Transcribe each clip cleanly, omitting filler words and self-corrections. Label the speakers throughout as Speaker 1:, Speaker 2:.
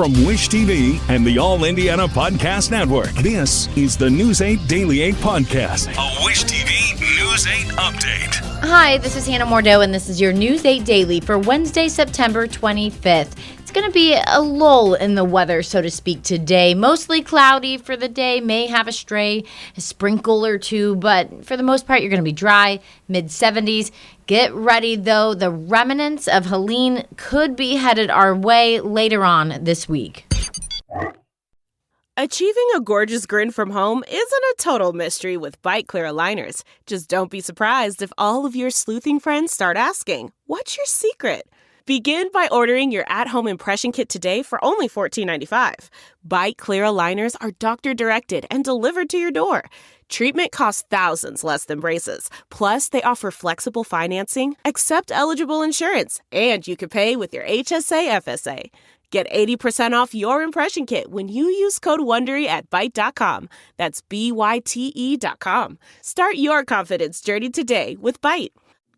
Speaker 1: From Wish TV and the All Indiana Podcast Network, this is the News 8 Daily 8 Podcast, a Wish TV News 8 update.
Speaker 2: Hi, this is Hannah Mordeau, and this is your News 8 Daily for Wednesday, September 25th. It's going to be a lull in the weather, so to speak, today. Mostly cloudy for the day, may have a sprinkle or two, but for the most part, you're going to be dry, mid-70s. Get ready, though. The remnants of Helene could be headed our way later on this week.
Speaker 3: Achieving a gorgeous grin from home isn't a total mystery with Bite Clear aligners. Just don't be surprised if all of your sleuthing friends start asking, "What's your secret?" Begin by ordering your at-home impression kit today for only $14.95. Bite Clear aligners are doctor-directed and delivered to your door. Treatment costs thousands less than braces. Plus, they offer flexible financing, accept eligible insurance, and you can pay with your HSA FSA. Get 80% off your impression kit when you use code WONDERY at Byte.com. That's BYTE.com. Start your confidence journey today with Byte.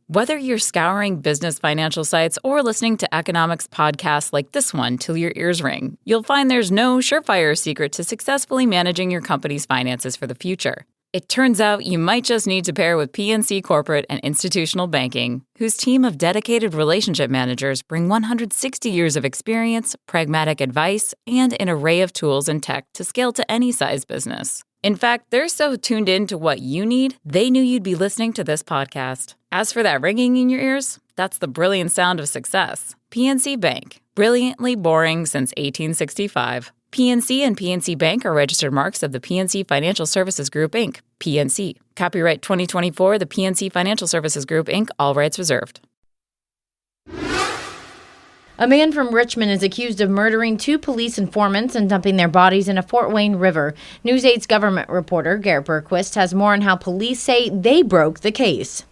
Speaker 4: Whether you're scouring business financial sites or listening to economics podcasts like this one till your ears ring, you'll find there's no surefire secret to successfully managing your company's finances for the future. It turns out you might just need to pair with PNC Corporate and Institutional Banking, whose team of dedicated relationship managers bring 160 years of experience, pragmatic advice, and an array of tools and tech to scale to any size business. In fact, they're so tuned in to what you need, they knew you'd be listening to this podcast. As for that ringing in your ears, that's the brilliant sound of success. PNC Bank. Brilliantly boring since 1865. PNC and PNC Bank are registered marks of the PNC Financial Services Group, Inc., PNC. Copyright 2024, the PNC Financial Services Group, Inc., all rights reserved.
Speaker 2: A man from Richmond is accused of murdering two police informants and dumping their bodies in a Fort Wayne river. News 8's government reporter, Garrett Bergquist, has more on how police say they broke the case.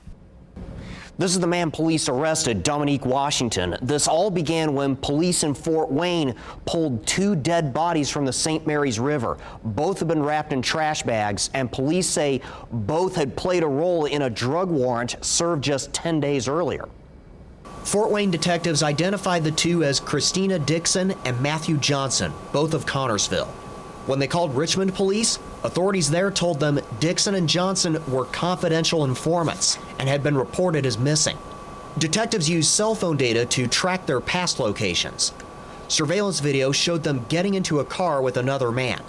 Speaker 5: This is the man police arrested, Dominique Washington. This all began when police in Fort Wayne pulled two dead bodies from the St. Mary's River. Both have been wrapped in trash bags, and police say both had played a role in a drug warrant served just 10 days earlier.
Speaker 6: Fort Wayne detectives identified the two as Christina Dixon and Matthew Johnson, both of Connorsville. When they called Richmond police, authorities there told them Dixon and Johnson were confidential informants and had been reported as missing. Detectives used cell phone data to track their past locations. Surveillance video showed them getting into a car with another man.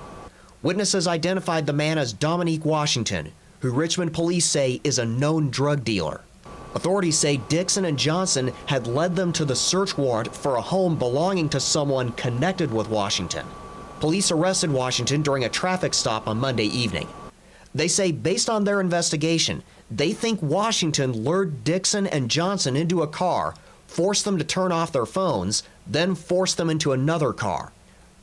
Speaker 6: Witnesses identified the man as Dominique Washington, who Richmond police say is a known drug dealer. Authorities say Dixon and Johnson had led them to the search warrant for a home belonging to someone connected with Washington. Police arrested Washington during a traffic stop on Monday evening. They say based on their investigation, they think Washington lured Dixon and Johnson into a car, forced them to turn off their phones, then forced them into another car.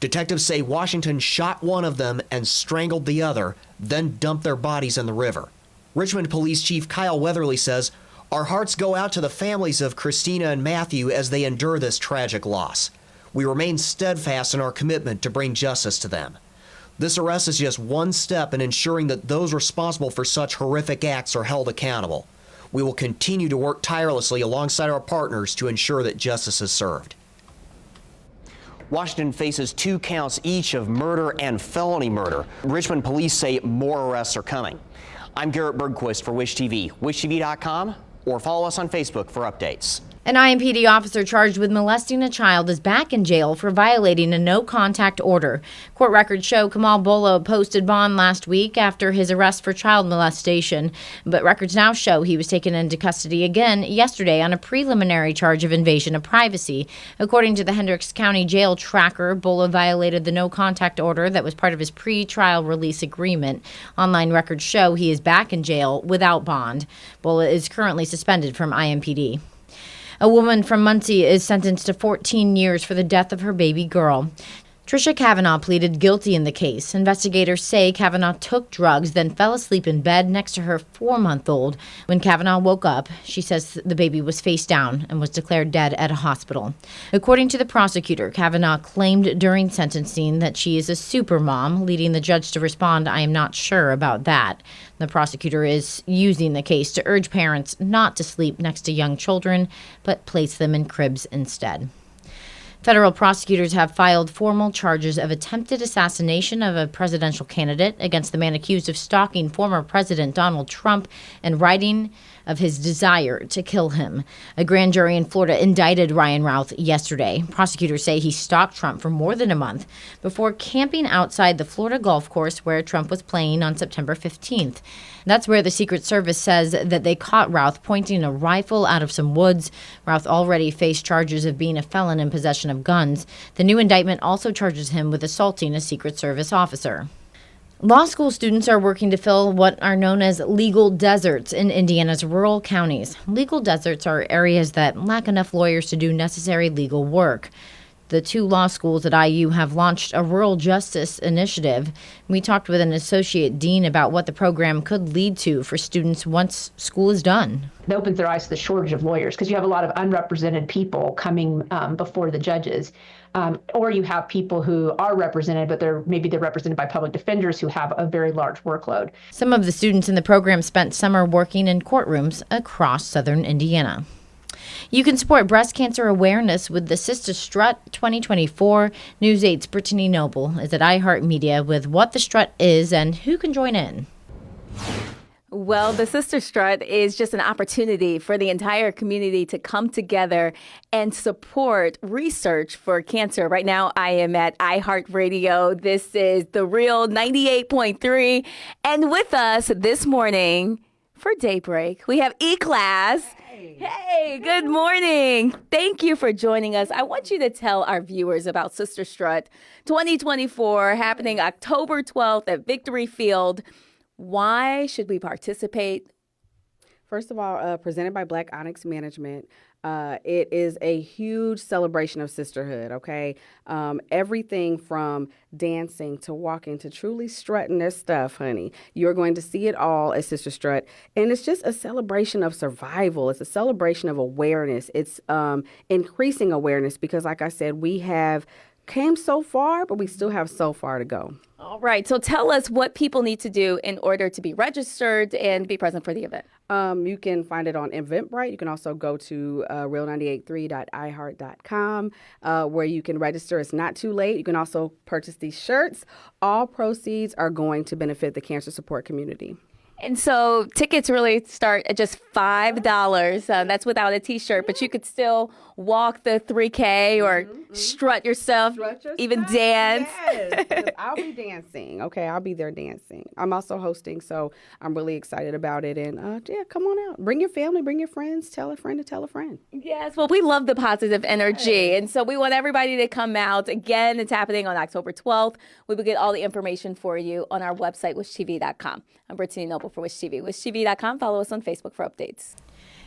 Speaker 6: Detectives say Washington shot one of them and strangled the other, then dumped their bodies in the river. Richmond Police Chief Kyle Weatherly says, "Our hearts go out to the families of Christina and Matthew as they endure this tragic loss. We remain steadfast in our commitment to bring justice to them. This arrest is just one step in ensuring that those responsible for such horrific acts are held accountable. We will continue to work tirelessly alongside our partners to ensure that justice is served."
Speaker 5: Washington faces 2 counts each of murder and felony murder. Richmond police say more arrests are coming. I'm Garrett Bergquist for Wish TV, wishtv.com, or follow us on Facebook for updates.
Speaker 2: An IMPD officer charged with molesting a child is back in jail for violating a no-contact order. Court records show Kamal Bolo posted bond last week after his arrest for child molestation, but records now show he was taken into custody again yesterday on a preliminary charge of invasion of privacy. According to the Hendricks County Jail Tracker, Bolo violated the no-contact order that was part of his pre-trial release agreement. Online records show he is back in jail without bond. Bolo is currently suspended from IMPD. A woman from Muncie is sentenced to 14 years for the death of her baby girl. Tricia Kavanaugh pleaded guilty in the case. Investigators say Kavanaugh took drugs, then fell asleep in bed next to her 4-month-old. When Kavanaugh woke up, she says the baby was face down and was declared dead at a hospital. According to the prosecutor, Kavanaugh claimed during sentencing that she is a super mom, leading the judge to respond, "I am not sure about that." The prosecutor is using the case to urge parents not to sleep next to young children, but place them in cribs instead. Federal prosecutors have filed formal charges of attempted assassination of a presidential candidate against the man accused of stalking former President Donald Trump and writing of his desire to kill him. A grand jury in Florida indicted Ryan Routh yesterday. Prosecutors say he stalked Trump for more than a month before camping outside the Florida golf course where Trump was playing on September 15th. That's where the Secret Service says that they caught Routh pointing a rifle out of some woods. Routh already faced charges of being a felon in possession of guns. The new indictment also charges him with assaulting a Secret Service officer. Law school students are working to fill what are known as legal deserts in Indiana's rural counties. Legal deserts are areas that lack enough lawyers to do necessary legal work. The two law schools at IU have launched a rural justice initiative. We talked with an associate dean about what the program could lead to for students once school is done.
Speaker 7: It opens their eyes to the shortage of lawyers because you have a lot of unrepresented people coming before the judges. Or you have people who are represented, but they're represented by public defenders who have a very large workload.
Speaker 2: Some of the students in the program spent summer working in courtrooms across southern Indiana. You can support breast cancer awareness with the Sista Strut 2024. News 8's Brittany Noble is at iHeartMedia with what the Strut is and who can join in.
Speaker 8: Well, the Sista Strut is just an opportunity for the entire community to come together and support research for cancer. Right now, I am at iHeartRadio. This is the real 98.3. And with us this morning for Daybreak, we have E-Class. Hey, good morning. Thank you for joining us. I want you to tell our viewers about Sista Strut 2024 happening October 12th at Victory Field. Why should we participate?
Speaker 9: First of all, presented by Black Onyx Management. It is a huge celebration of sisterhood, okay? Everything from dancing to walking to truly strutting their stuff, honey. You're going to see it all at Sista Strut. And it's just a celebration of survival. It's a celebration of awareness. It's increasing awareness because, like I said, we have came so far, but we still have so far to go.
Speaker 8: All right. So tell us what people need to do in order to be registered and be present for the event.
Speaker 9: You can find it on Eventbrite. You can also go to real983.iheart.com where you can register. It's not too late. You can also purchase these shirts. All proceeds are going to benefit the cancer support community.
Speaker 8: And so tickets really start at just $5. That's without a T-shirt, but you could still walk the 3K or strut yourself, even dance.
Speaker 9: Yes, I'll be dancing. Okay, I'll be there dancing. I'm also hosting, so I'm really excited about it. And yeah, come on out. Bring your family, bring your friends. Tell a friend to tell a friend.
Speaker 8: Yes, well, we love the positive energy. And so we want everybody to come out. Again, it's happening on October 12th. We will get all the information for you on our website, wishtv.com. I'm Brittany Noble for Wish TV. WishTV.com. Follow us on Facebook for updates.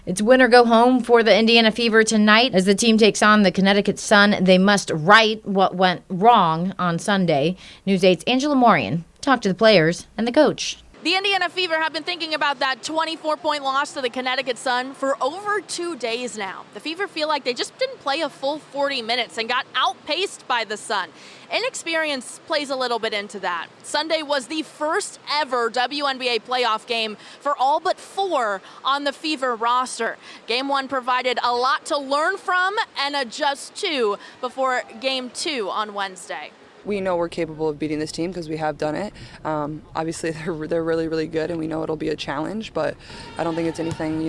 Speaker 2: It's win or go home for the Indiana Fever tonight. As the team takes on the Connecticut Sun, they must right what went wrong on Sunday. News 8's Angela Morian talked to the players and the coach.
Speaker 10: The Indiana Fever have been thinking about that 24-point loss to the Connecticut Sun for over 2 days now. The Fever feel like they just didn't play a full 40 minutes and got outpaced by the Sun. Inexperience plays a little bit into that. Sunday was the first ever WNBA playoff game for all but 4 on the Fever roster. Game 1 provided a lot to learn from and adjust to before Game 2 on Wednesday.
Speaker 11: We know we're capable of beating this team because we have done it. Obviously, they're really, really good, and we know it'll be a challenge, but I don't think it's anything,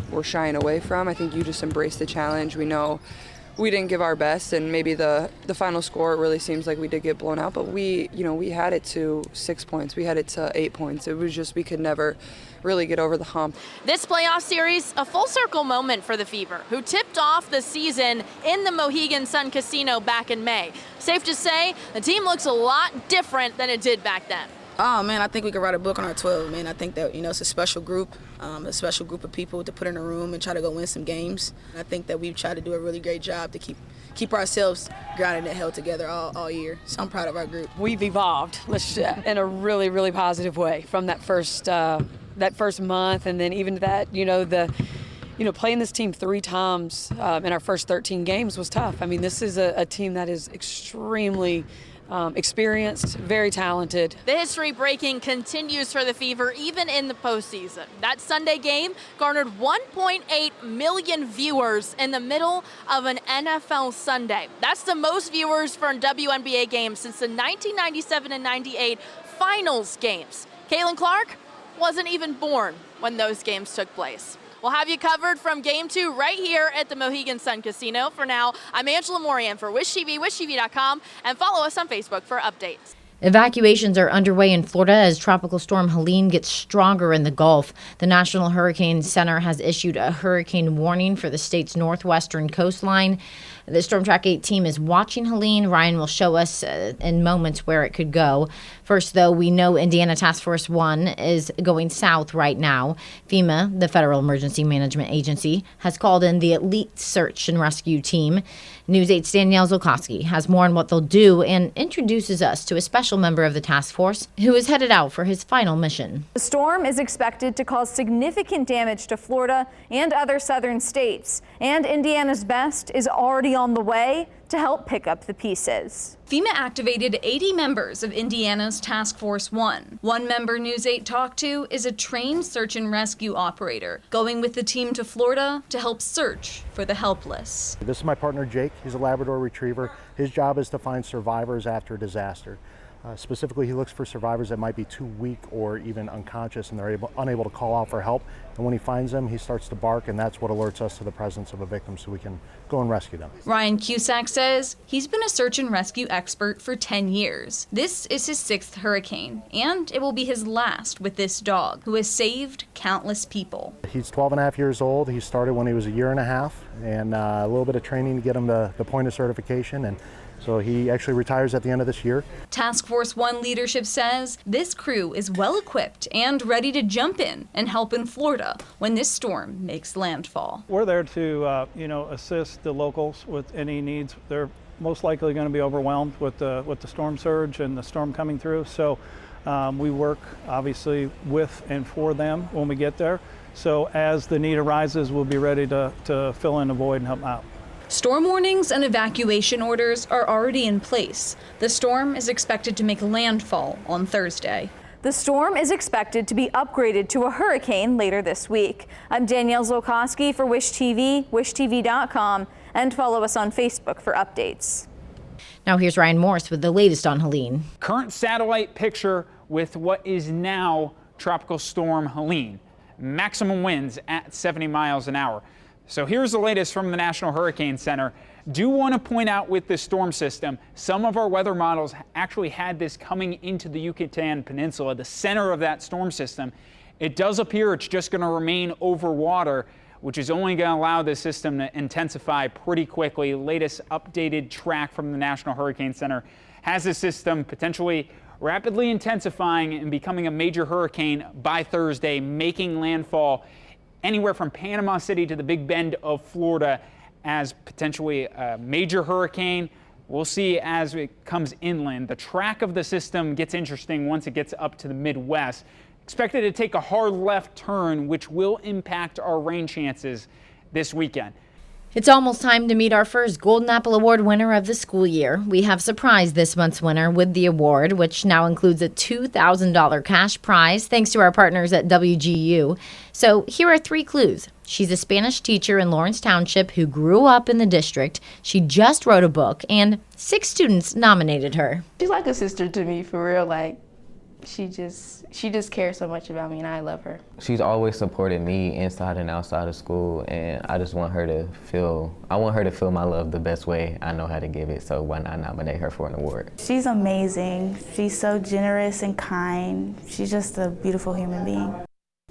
Speaker 11: we're shying away from. I think you just embrace the challenge. We know we didn't give our best, and maybe the final score, it really seems like we did get blown out, but we had it to 6 points. We had it to 8 points. It was just we could never really get over the hump.
Speaker 10: This playoff series, a full circle moment for the Fever, who tipped off the season in the Mohegan Sun Casino back in May. Safe to say, the team looks a lot different than it did back then.
Speaker 12: Oh, man, I think we could write a book on our 12, man. I think that, it's a special group of people to put in a room and try to go win some games. I think that we've tried to do a really great job to keep ourselves grounded and held together all year. So I'm proud of our group.
Speaker 13: We've evolved in a really, really positive way from that first month, and then even that, playing this team 3 times in our first 13 games was tough. I mean, this is a team that is extremely experienced, very talented.
Speaker 10: The history breaking continues for the Fever even in the postseason. That Sunday game garnered 1.8 million viewers in the middle of an NFL Sunday. That's the most viewers for a WNBA game since the 1997 and 98 finals games. Caitlin Clark wasn't even born when those games took place. We'll have you covered from Game 2 right here at the Mohegan Sun Casino. For now, I'm Angela Morian for Wish TV, wishtv.com, and follow us on Facebook for updates.
Speaker 2: Evacuations are underway in Florida as Tropical Storm Helene gets stronger in the Gulf. The National Hurricane Center has issued a hurricane warning for the state's northwestern coastline. The Storm Track 8 team is watching Helene. Ryan will show us in moments where it could go. First, though, we know Indiana Task Force 1 is going south right now. FEMA, the Federal Emergency Management Agency, has called in the elite search and rescue team. News 8's Danielle Zolkowski has more on what they'll do and introduces us to a special member of the task force who is headed out for his final mission.
Speaker 14: The storm is expected to cause significant damage to Florida and other southern states, and Indiana's best is already on the way to help pick up the pieces.
Speaker 15: FEMA activated 80 members of Indiana's Task Force 1. One member News 8 talked to is a trained search and rescue operator, going with the team to Florida to help search for the helpless.
Speaker 16: This is my partner Jake. He's a Labrador Retriever. His job is to find survivors after a disaster. Specifically, he looks for survivors that might be too weak or even unconscious and they're unable to call out for help. And when he finds them, he starts to bark, and that's what alerts us to the presence of a victim so we can go and rescue them.
Speaker 15: Ryan Cusack says he's been a search and rescue expert for 10 years. This is his 6th hurricane, and it will be his last with this dog, who has saved countless people.
Speaker 16: He's 12 and a half years old. He started when he was a year and a half, and a little bit of training to get him to the point of certification. And so he actually retires at the end of this year.
Speaker 15: Task Force 1 leadership says this crew is well equipped and ready to jump in and help in Florida when this storm makes landfall.
Speaker 17: We're there to assist the locals with any needs. They're most likely going to be overwhelmed with the storm surge and the storm coming through. So we work obviously with and for them when we get there. So as the need arises, we'll be ready to fill in the void and help out.
Speaker 15: Storm warnings and evacuation orders are already in place. The storm is expected to make landfall on Thursday.
Speaker 14: The storm is expected to be upgraded to a hurricane later this week. I'm Danielle Zolkowski for Wish TV, wishtv.com, and follow us on Facebook for updates.
Speaker 2: Now here's Ryan Morse with the latest on Helene.
Speaker 18: Current satellite picture with what is now Tropical Storm Helene. Maximum winds at 70 miles an hour. So here's the latest from the National Hurricane Center. Do want to point out with this storm system, some of our weather models actually had this coming into the Yucatan Peninsula, the center of that storm system. It does appear it's just going to remain over water, which is only going to allow this system to intensify pretty quickly. Latest updated track from the National Hurricane Center has the system potentially rapidly intensifying and becoming a major hurricane by Thursday, making landfall anywhere from Panama City to the Big Bend of Florida as potentially a major hurricane. We'll see as it comes inland. The track of the system gets interesting once it gets up to the Midwest. Expected to take a hard left turn, which will impact our rain chances this weekend.
Speaker 2: It's almost time to meet our first Golden Apple Award winner of the school year. We have surprised this month's winner with the award, which now includes a $2,000 cash prize thanks to our partners at WGU. So here are 3 clues. She's a Spanish teacher in Lawrence Township who grew up in the district. She just wrote a book, and 6 students nominated her.
Speaker 19: She's like a sister to me, for real. She just cares so much about me, and I love her.
Speaker 20: She's always supported me inside and outside of school, and I just want her to feel my love the best way I know how to give it, so why not nominate her for an award?
Speaker 21: She's amazing. She's so generous and kind. She's just a beautiful human being.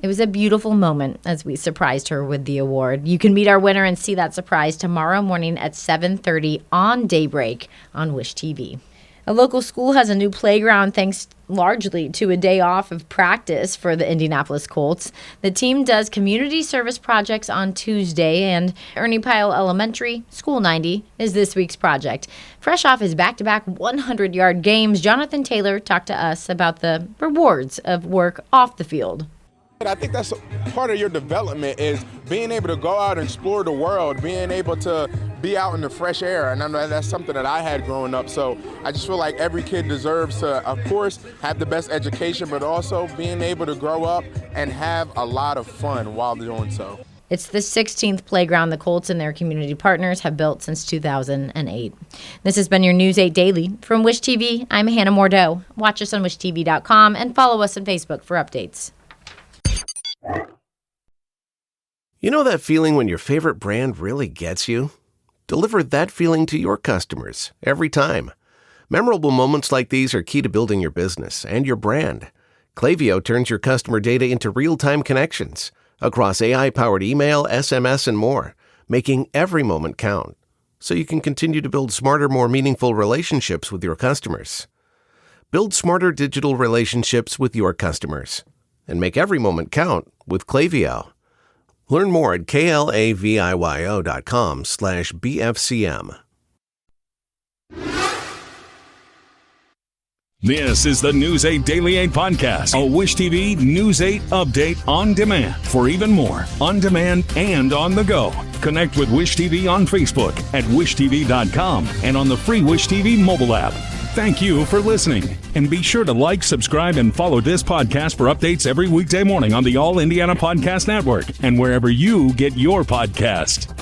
Speaker 2: It was a beautiful moment as we surprised her with the award. You can meet our winner and see that surprise tomorrow morning at 7:30 on Daybreak on Wish TV. A local school has a new playground thanks largely to a day off of practice for the Indianapolis Colts. The team does community service projects on Tuesday, and Ernie Pyle Elementary, School 90, is this week's project. Fresh off his back-to-back 100-yard games, Jonathan Taylor talked to us about the rewards of work off the field.
Speaker 1: I think that's part of your development is being able to go out and explore the world, being able to be out in the fresh air. And I know that's something that I had growing up. So I just feel like every kid deserves to, of course, have the best education, but also being able to grow up and have a lot of fun while doing so.
Speaker 2: It's the 16th playground the Colts and their community partners have built since 2008. This has been your News 8 Daily. From Wish TV, I'm Hannah Mordeau. Watch us on wishtv.com and follow us on Facebook for updates.
Speaker 22: You know that feeling when your favorite brand really gets you? Deliver that feeling to your customers every time. Memorable moments like these are key to building your business and your brand. Klaviyo turns your customer data into real-time connections across AI-powered email, SMS, and more, making every moment count, so you can continue to build smarter, more meaningful relationships with your customers. Build smarter digital relationships with your customers and make every moment count with Klaviyo. Learn more at klaviyo.com/BFCM.
Speaker 23: This is the News 8 Daily 8 podcast, a Wish TV News 8 update on demand. For even more, on demand and on the go. Connect with Wish TV on Facebook at wishtv.com and on the free Wish TV mobile app. Thank you for listening. And be sure to like, subscribe, and follow this podcast for updates every weekday morning on the All Indiana Podcast Network and wherever you get your podcast.